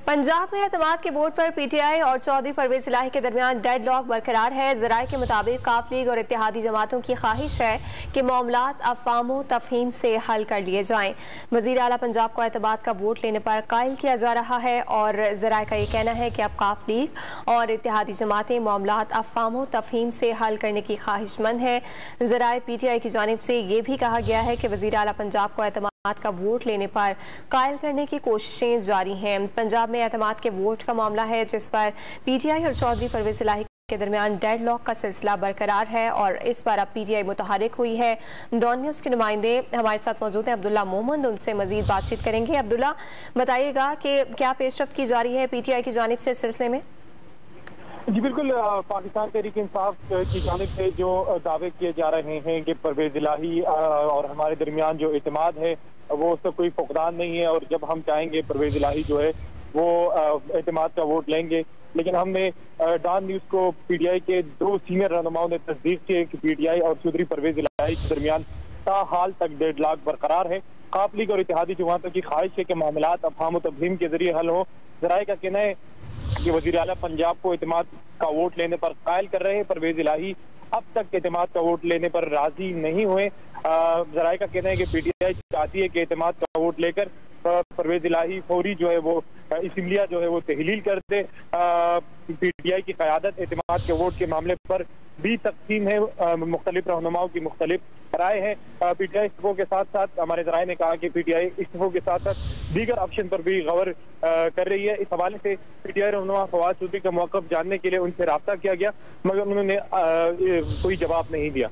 पंजाब में एतमाद के वोट पर पीटीआई और चौधरी परवेज इलाही के दरमियान डेडलॉक बरकरार है। ज़राए के मुताबिक काफ लीग और इत्तेहादी जमातों की ख्वाहिश है कि मामलात अफ़वाम तफ़हीम से हल कर लिए जाएं। वज़ीर आला पंजाब को एतमाद का वोट लेने पर कायल किया जा रहा है और ज़राए का ये कहना है कि अब काफ लीग और इत्तेहादी जमातें मामलात अफ़वाम तफ़हीम से हल करने की ख्वाहिशमंद है। ज़राए पीटीआई की जानिब से ये भी कहा गया है कि वज़ीर आला पंजाब को एतमाद का वोट लेने पर कायल करने की कोशिशें जारी हैं। पंजाब में एतमाद के वोट का मामला है जिस पर पीटीआई और चौधरी परवेज इलाही के दरमियान डेडलॉक का सिलसिला बरकरार है और इस पर अब पीटीआई मुतहरिक हुई है। डॉन न्यूज़ के नुमाइंदे हमारे साथ मौजूद हैं अब्दुल्ला मोहम्मद, उनसे मजीद बातचीत करेंगे। अब्दुल्ला, बताइएगा कि क्या पेशरफ्त की जा रही है पीटीआई की जानिब से इस सिलसिले में? जी बिल्कुल, पाकिस्तान तहरीक इंसाफ की जानिब से जो दावे किए जा रहे हैं कि परवेज इलाही और हमारे दरमियान जो एतमाद है वो उसका कोई फुकदान नहीं है और जब हम चाहेंगे परवेज इलाही जो है वो एतमाद का वोट लेंगे। लेकिन हमने डॉन न्यूज़ को पीटीआई के दो सीनियर रहनुमाओं ने तस्दीक की कि पीटीआई और चौधरी परवेज इलाही के दरमियान ताहाल तक डेडलॉक बरकरार है। काफ लीग और इत्तेहादी जमातों की ख्वाहिश है कि मामलात अफ़हाम तफ़हीम के जरिए हल हो। ज़राए का कहना है कि वज़ीर आला पंजाब को एतमाद का वोट लेने पर कायल कर रहे हैं। परवेज इलाही अब तक एतमाद का वोट लेने पर राजी नहीं हुए। ज़राए का कहना है कि पीटीआई चाहती है कि एतमाद का वोट लेकर परवेज इलाही फौरी जो है वो इसम्बलिया जो है वो तहलील कर दे। पीटीआई की क़यादत एतमाद के वोट के मामले पर भी तकसीम है। मुख्तलिफ रहनुमाओं की मुख्तलिफ राय है। पीटीआई इस्तीफों के साथ साथ हमारे ज़राए ने कहा कि पीटीआई इस्तीफों के साथ साथ दीगर ऑप्शन पर भी गौर कर रही है। इस हवाले से पीटीआई रहनुमा फवाद चौधरी का मौक़िफ़ जानने के लिए उनसे रब्ता किया गया मगर उन्होंने कोई जवाब नहीं दिया।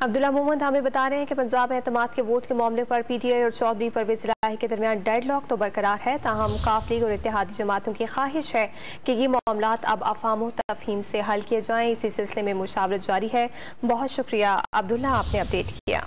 अब्दुल्ला मोहम्मद हमें बता रहे हैं कि पंजाब में एतमाद के वोट के मामले पर पीटीआई और चौधरी परवेज इलाही के दरमियान डेडलॉक तो बरकरार है, ताहम काफ लीग और इत्तेहादी जमातों की ख्वाहिश है कि ये मामलात अब अफ़वाम तफ़हीम से हल किए जाएं। इसी सिलसिले में मुशावरत जारी है। बहुत शुक्रिया अब्दुल्ला, आपने अपडेट किया।